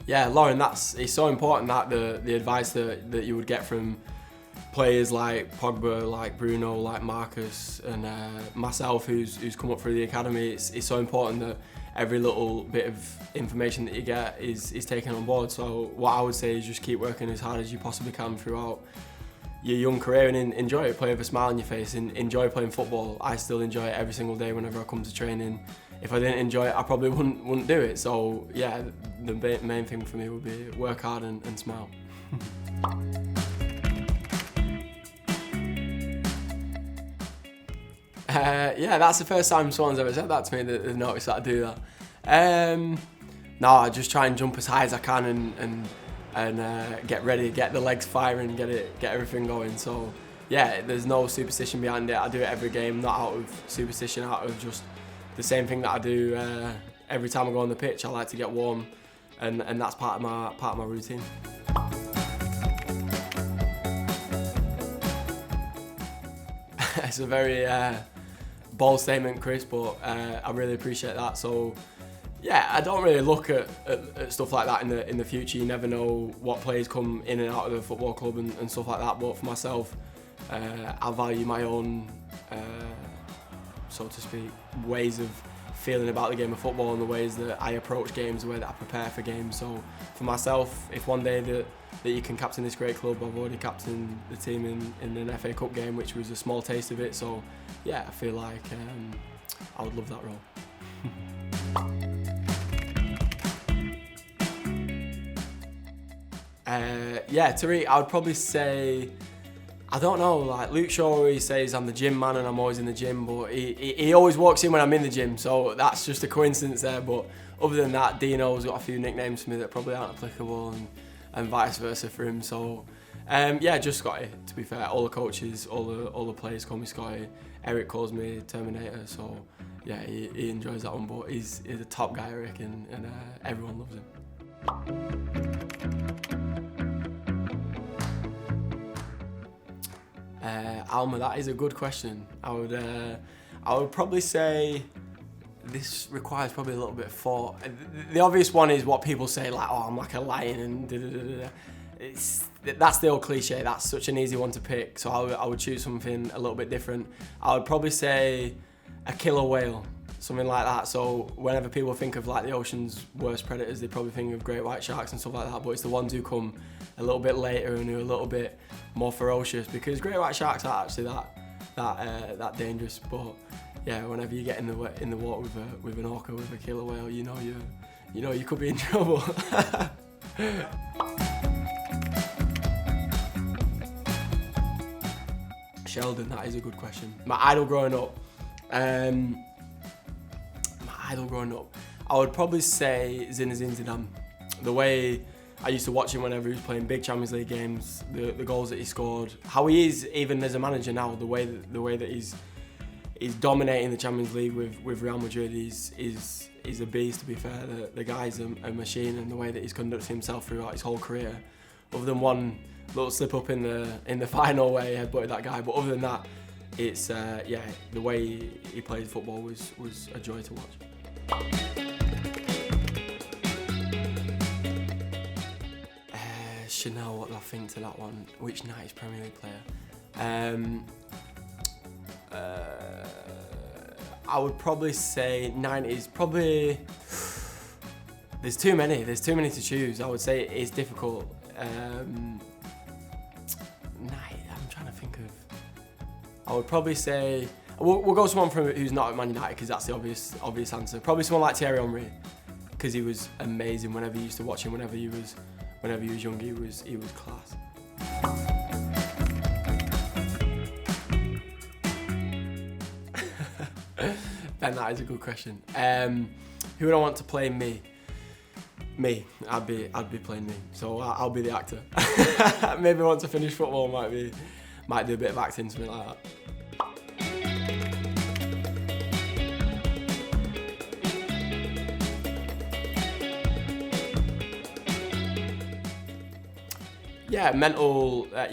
Yeah, Lauren, it's so important that the advice that you would get from players like Pogba, like Bruno, like Marcus, and myself, who's come up through the academy. It's so important that every little bit of information that you get is taken on board. So what I would say is just keep working as hard as you possibly can throughout your young career and enjoy it. Play with a smile on your face and enjoy playing football. I still enjoy it every single day whenever I come to training. If I didn't enjoy it, I probably wouldn't do it. So yeah, the main thing for me would be work hard and smile. Yeah, that's the first time someone's ever said that to me, that they've noticed that I do that. No, I just try and jump as high as I can and get ready, get the legs firing, get everything going. So yeah, there's no superstition behind it. I do it every game, not out of superstition, out of just the same thing that I do every time I go on the pitch. I like to get warm, and that's part of my routine. It's a very bold statement, Chris, but I really appreciate that. So yeah, I don't really look at stuff like that in the future. You never know what players come in and out of the football club and stuff like that. But for myself, I value my own, so to speak, ways of feeling about the game of football and the ways that I approach games, the way that I prepare for games. So for myself, if one day that you can captain this great club, I've already captained the team in an FA Cup game, which was a small taste of it. So yeah, I feel like I would love that role. Yeah, Tariq, I would probably say, I don't know, like Luke Shaw always says I'm the gym man and I'm always in the gym, but he always walks in when I'm in the gym, so that's just a coincidence there. But other than that, Dino's got a few nicknames for me that probably aren't applicable, and vice versa for him. So yeah, just Scotty, to be fair. All the coaches, all the players call me Scotty. Eric calls me Terminator, so yeah, he enjoys that one, but he's a top guy, Eric, and everyone loves him. Alma, that is a good question. I would probably say this requires probably a little bit of thought. The obvious one is what people say, like, oh, I'm like a lion and da-da-da-da. That's the old cliche. That's such an easy one to pick. So I would choose something a little bit different. I would probably say a killer whale, something like that. So whenever people think of like the ocean's worst predators, they probably think of great white sharks and stuff like that. But it's the ones who come a little bit later and who are a little bit more ferocious, because great white sharks are actually that dangerous. But yeah, whenever you get in the water with an orca, with a killer whale, you know you could be in trouble. Sheldon, that is a good question. My idol growing up, I would probably say Zinedine Zidane. The way I used to watch him whenever he was playing big Champions League games, the goals that he scored, how he is even as a manager now, the way that he's dominating the Champions League with Real Madrid is a beast, to be fair. The guy's a machine, and the way that he's conducted himself throughout his whole career, other than one little slip up in the final where he headbutted that guy, but other than that, it's yeah, the way he played football was a joy to watch. Chanel, what do I think to that one? Which 90s Premier League player? I would probably say 90s. Probably there's too many to choose. I would say it's difficult. I'm trying to think of. I would probably say we'll go someone from who's not at Man United, because that's the obvious answer. Probably someone like Thierry Henry, because he was amazing. Whenever you used to watch him, whenever he was young, he was class. Ben, that is a good question. Who would I want to play me? Me. I'd be playing me. So I'll be the actor. Maybe once I finish football, might do a bit of acting, something like that. Yeah, mental. That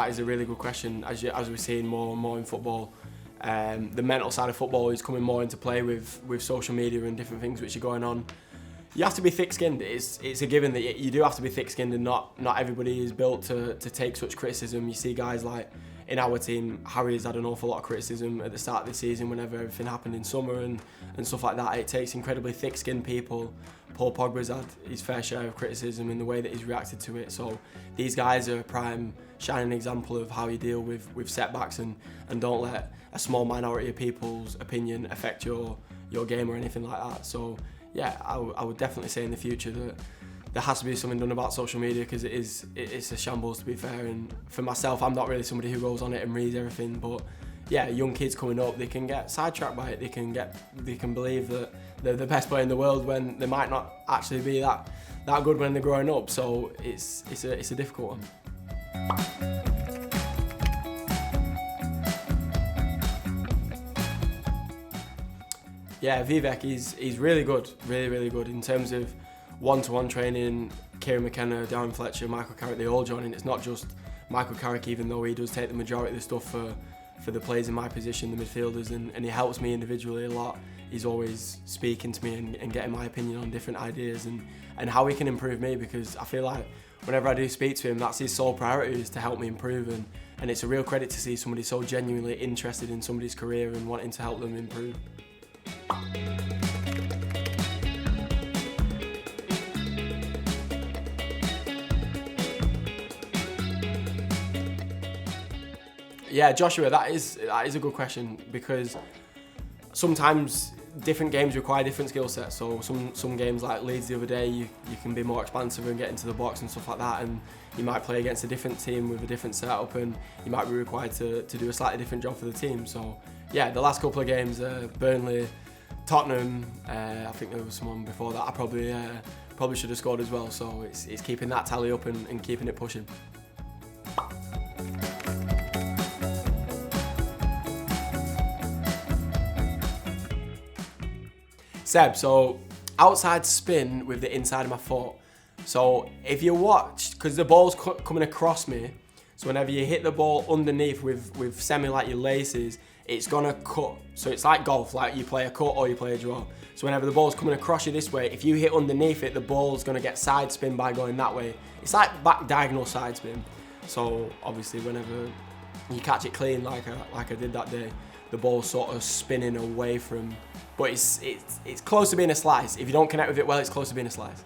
is a really good question. As we're seeing more and more in football, the mental side of football is coming more into play with social media and different things which are going on. You have to be thick-skinned. It's a given that you do have to be thick-skinned, and not everybody is built to take such criticism. You see guys like in our team, Harry's had an awful lot of criticism at the start of the season whenever everything happened in summer and stuff like that. It takes incredibly thick-skinned people. Paul Pogba's had his fair share of criticism in the way that he's reacted to it. So these guys are a prime shining example of how you deal with setbacks and don't let a small minority of people's opinion affect your game or anything like that. So yeah, I would definitely say in the future that there has to be something done about social media, because it's a shambles, to be fair. And for myself, I'm not really somebody who goes on it and reads everything, but yeah, young kids coming up, they can get sidetracked by it. They can believe that they're the best player in the world when they might not actually be that good when they're growing up. So it's a difficult one. Yeah, Vivek, he's really good, really good in terms of one-to-one training. Kieran McKenna, Darren Fletcher, Michael Carrick, they all join in. It's not just Michael Carrick, even though he does take the majority of the stuff for the players in my position, the midfielders, and he helps me individually a lot. He's always speaking to me and getting my opinion on different ideas and how he can improve me, because I feel like whenever I do speak to him, that's his sole priority, is to help me improve, and it's a real credit to see somebody so genuinely interested in somebody's career and wanting to help them improve. Yeah, Joshua, that is a good question, because sometimes different games require different skill sets. So some games like Leeds the other day, you can be more expansive and get into the box and stuff like that, and you might play against a different team with a different setup, and you might be required to do a slightly different job for the team. So yeah, the last couple of games, Burnley, Tottenham, I think there was someone before that I probably should have scored as well. So it's keeping that tally up and keeping it pushing. Seb, so outside spin with the inside of my foot. So if you watch, because the ball's coming across me, so whenever you hit the ball underneath with semi like your laces, it's gonna cut. So it's like golf, like you play a cut or you play a draw. So whenever the ball's coming across you this way, if you hit underneath it, the ball's gonna get side spin by going that way. It's like back diagonal side spin. So obviously whenever you catch it clean like I did that day, the ball's sort of spinning away from, but it's close to being a slice. If you don't connect with it well, it's close to being a slice.